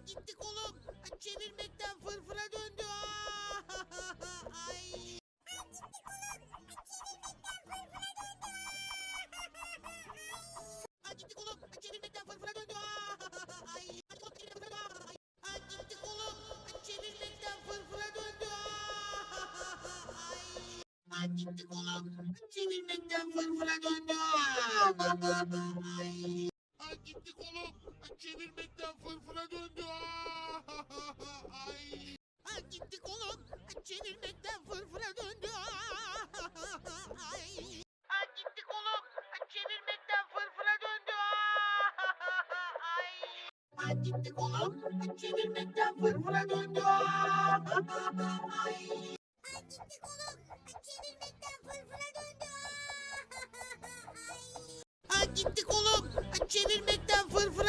gitti kolum. Çevirmekten fırfıra döndü. Ay. Gitti kolum. Çevirmekten fırfıra döndü. Ay. Gitti kolum. Çevirmekten fırfıra döndü. Ay. Gitti kolum. Çevirmekten fırfıra döndü. Ay. Gitti kolum. Çevirmekten fırfıra döndü. Ay. Gitti kolum. Çevirmekten fırfıra döndü. Ay. Gitti kolum. Çevirmekten fırfıra döndü. Ay. Gitti kolum. Çevirmekten fırfıra döndü. Ay. Gitti kolum. Çevirmekten fırfıra döndü. Ay. Gitti kolum. Çevirmekten fırfıra